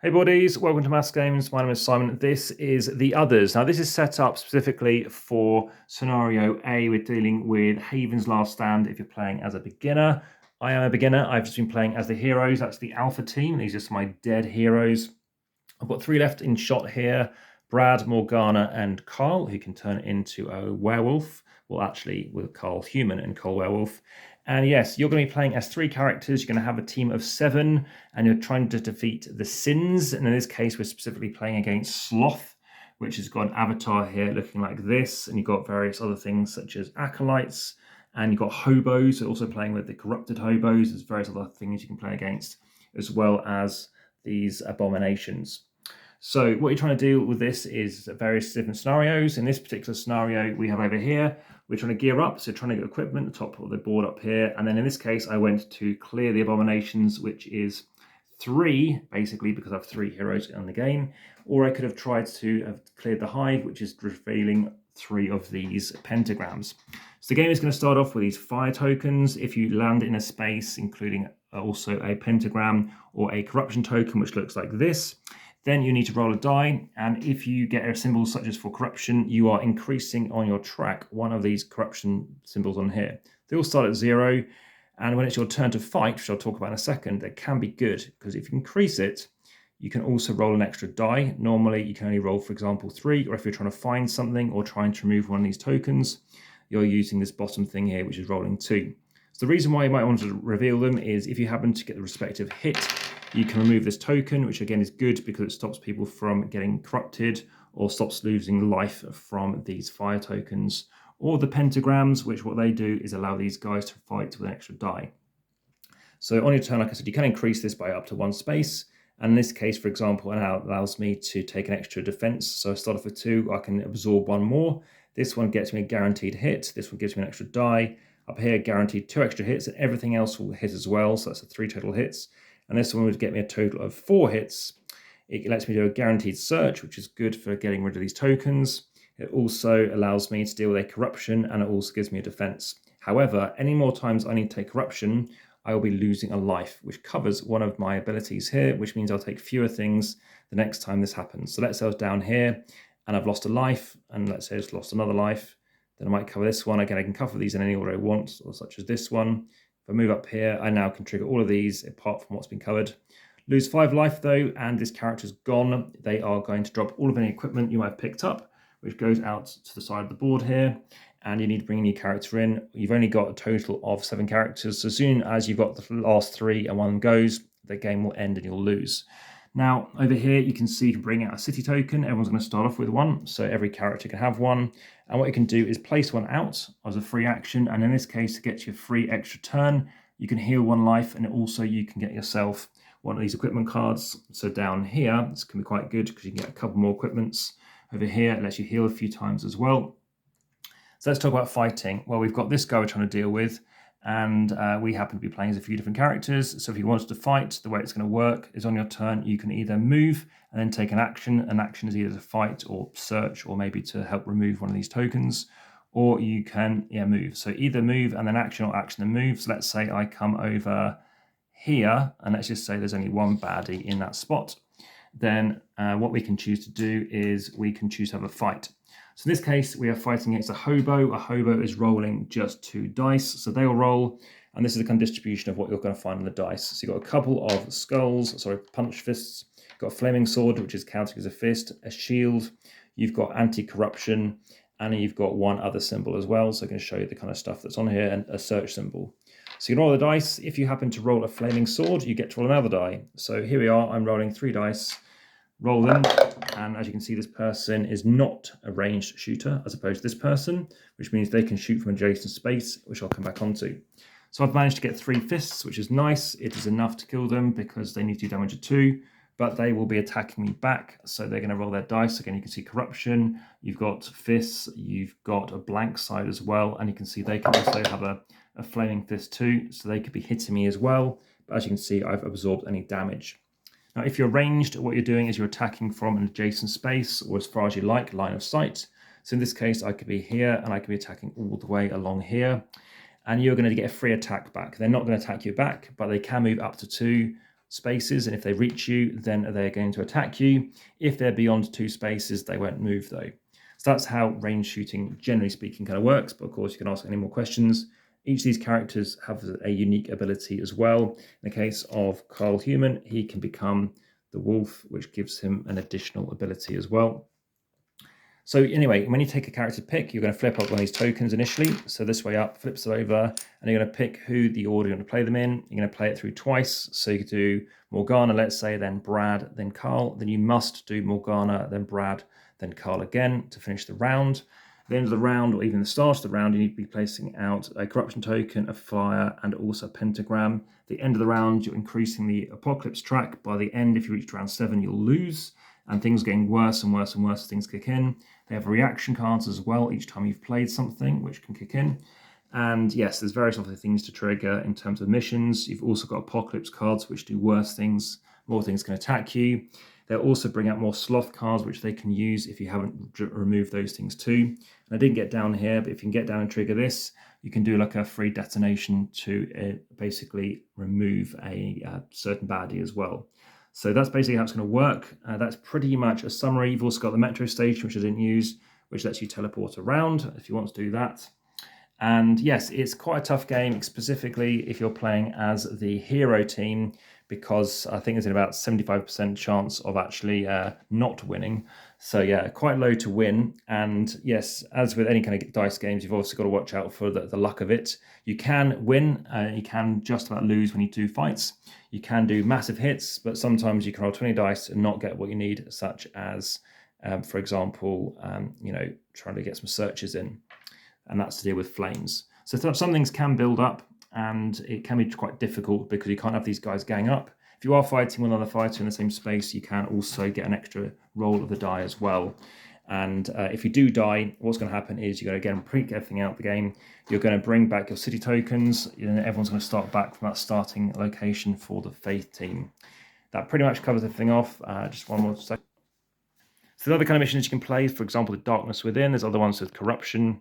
Hey buddies, welcome to AmassGames. My name is Simon. This is The Others. Now this is set up specifically for scenario A. We're dealing with Haven's Last Stand if you're playing as a beginner. I am a beginner. I've just been playing as the heroes. That's the alpha team. These are just my dead heroes. I've got 3 left in shot here. Brad, Morgana, and Carl, who can turn into a werewolf. Well, actually, with Carl human and Cole werewolf. And yes, you're going to be playing as 3 characters. You're going to have a team of 7, and you're trying to defeat the Sins. And in this case, we're specifically playing against Sloth, which has got an avatar here looking like this. And you've got various other things such as acolytes, and you've got hobos, so also playing with the corrupted hobos. There's various other things you can play against, as well as these abominations. So what you're trying to do with this is various different scenarios. In this particular scenario we have over here, we're trying to gear up, so trying to get equipment, the top of the board up here. And then in this case, I went to clear the abominations, which is 3, basically, because I have 3 heroes in the game. Or I could have tried to have cleared the hive, which is revealing 3 of these pentagrams. So the game is going to start off with these fire tokens. If you land in a space, including also a pentagram or a corruption token, which looks like this, then you need to roll a die, and if you get a symbol such as for corruption, you are increasing on your track one of these corruption symbols on here. They all start at 0, and when it's your turn to fight, which I'll talk about in a second, that can be good, because if you increase it, you can also roll an extra die. Normally, you can only roll, for example, 3, or if you're trying to find something or trying to remove one of these tokens, you're using this bottom thing here, which is rolling 2. So the reason why you might want to reveal them is if you happen to get the respective hit, you can remove this token, which again is good because it stops people from getting corrupted or stops losing life from these fire tokens. Or the pentagrams, which what they do is allow these guys to fight with an extra die. So on your turn, like I said, you can increase this by up to 1 space. And in this case, for example, it allows me to take an extra defense. So I start off with 2, I can absorb 1 more. This one gets me a guaranteed hit. This one gives me an extra die. Up here, guaranteed 2 extra hits, and everything else will hit as well. So that's 3 total hits. And this one would get me a total of 4 hits. It lets me do a guaranteed search, which is good for getting rid of these tokens. It also allows me to deal with a corruption, and it also gives me a defense. However, any more times I need to take corruption, I will be losing a life, which covers one of my abilities here, which means I'll take fewer things the next time this happens. So let's say I was down here and I've lost a life, and let's say I just lost another life. Then I might cover this one. Again, I can cover these in any order I want, or such as this one. If I move up here, I now can trigger all of these apart from what's been covered. Lose 5 life though, and this character's gone. They are going to drop all of any equipment you might have picked up, which goes out to the side of the board here, and you need to bring a new character in. You've only got a total of 7 characters, so as soon as you've got the last 3 and one of them goes, the game will end and you'll lose. Now, over here, you can see you can bring out a city token. Everyone's going to start off with 1, so every character can have 1. And what you can do is place 1 out as a free action, and in this case, to get you a free extra turn, you can heal 1 life, and also you can get yourself one of these equipment cards. So down here, this can be quite good because you can get a couple more equipments. Over here, it lets you heal a few times as well. So let's talk about fighting. Well, we've got this guy we're trying to deal with, and we happen to be playing as a few different characters. So if you wanted to fight, the way it's going to work is on your turn, you can either move and then take an action. An action is either to fight or search, or maybe to help remove one of these tokens, or you can move. So either move and then action, or action and move. So let's say I come over here, and let's just say there's only 1 baddie in that spot. Then what we can choose to do is we can choose to have a fight. So in this case, we are fighting against a hobo. A hobo is rolling just 2 dice. So they will roll, and this is the kind of distribution of what you're going to find on the dice. So you've got a couple of skulls, punch fists. You've got a flaming sword, which is counting as a fist, a shield. You've got anti-corruption, and you've got 1 other symbol as well. So I can show you the kind of stuff that's on here, and a search symbol. So you can roll the dice. If you happen to roll a flaming sword, you get to roll another die. So here we are, I'm rolling 3 dice. Roll them, and as you can see, this person is not a ranged shooter as opposed to this person, which means they can shoot from adjacent space, which I'll come back onto. So I've managed to get 3 fists, which is nice. It is enough to kill them because they need to do damage of 2, but they will be attacking me back, so they're going to roll their dice. Again, you can see corruption, you've got fists, you've got a blank side as well, and you can see they can also have a flaming fist too, so they could be hitting me as well, but as you can see, I've absorbed any damage. Now, if you're ranged, what you're doing is you're attacking from an adjacent space, or as far as you like, line of sight. So in this case, I could be here, and I could be attacking all the way along here, and you're going to get a free attack back. They're not going to attack you back, but they can move up to 2. spaces, and if they reach you, then they're going to attack you. If they're beyond 2 spaces, they won't move though. So that's how range shooting, generally speaking, kind of works. But of course, you can ask any more questions. Each of these characters have a unique ability as well. In the case of Carl Human, he can become the wolf, which gives him an additional ability as well. So anyway, when you take a character pick, you're going to flip up one of these tokens initially. So this way up, flips it over, and you're going to pick who the order you're going to play them in. You're going to play it through twice. So you could do Morgana, let's say, then Brad, then Carl. Then you must do Morgana, then Brad, then Carl again to finish the round. At the end of the round, or even the start of the round, you need to be placing out a corruption token, a fire, and also a pentagram. At the end of the round, you're increasing the apocalypse track. By the end, if you reach round 7, you'll lose. And things are getting worse and worse and worse as things kick in. They have reaction cards as well each time you've played something, which can kick in. And yes, there's various other things to trigger in terms of missions. You've also got apocalypse cards, which do worse things. More things can attack you. They'll also bring out more sloth cards, which they can use if you haven't removed those things too. And I didn't get down here, but if you can get down and trigger this, you can do like a free detonation to basically remove a certain baddie as well. So that's basically how it's going to work. That's pretty much a summary. You've also got the metro station, which I didn't use, which lets you teleport around if you want to do that. And yes, it's quite a tough game, specifically if you're playing as the hero team, because I think there's about 75% chance of actually not winning. So yeah, quite low to win. And yes, as with any kind of dice games, you've also got to watch out for the luck of it. You can win, you can just about lose when you do fights. You can do massive hits, but sometimes you can roll 20 dice and not get what you need, such as, for example, trying to get some searches in. And that's to deal with flames. So some things can build up, and it can be quite difficult because you can't have these guys gang up. If you are fighting with another fighter in the same space, you can also get an extra roll of the die as well. And if you do die, what's going to happen is you're going to again print everything out of the game. You're going to bring back your city tokens, and everyone's going to start back from that starting location for the Faith team. That pretty much covers everything off. Just one more second. So the other kind of missions you can play, for example, the Darkness Within. There's other ones with Corruption.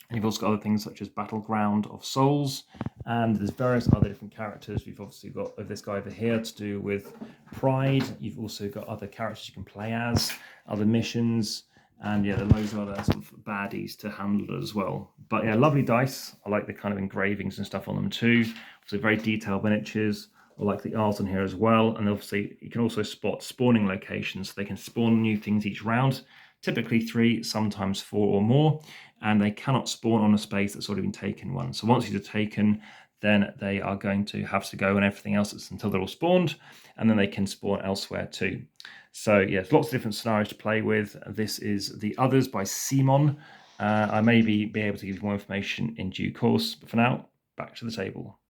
And you've also got other things such as Battleground of Souls, and there's various other different characters. We've obviously got this guy over here to do with Pride. You've also got other characters you can play as, other missions, and yeah, there's loads of other sort of baddies to handle as well. But yeah, lovely dice. I like the kind of engravings and stuff on them too. So very detailed miniatures. I like the art on here as well. And obviously you can also spot spawning locations. So they can spawn new things each round. Typically 3, sometimes 4 or more, and they cannot spawn on a space that's already been taken one. So once these are taken, then they are going to have to go and everything else until they're all spawned, and then they can spawn elsewhere too. So yes, lots of different scenarios to play with. This is The Others by CMON. I may be able to give you more information in due course, but for now, back to the table.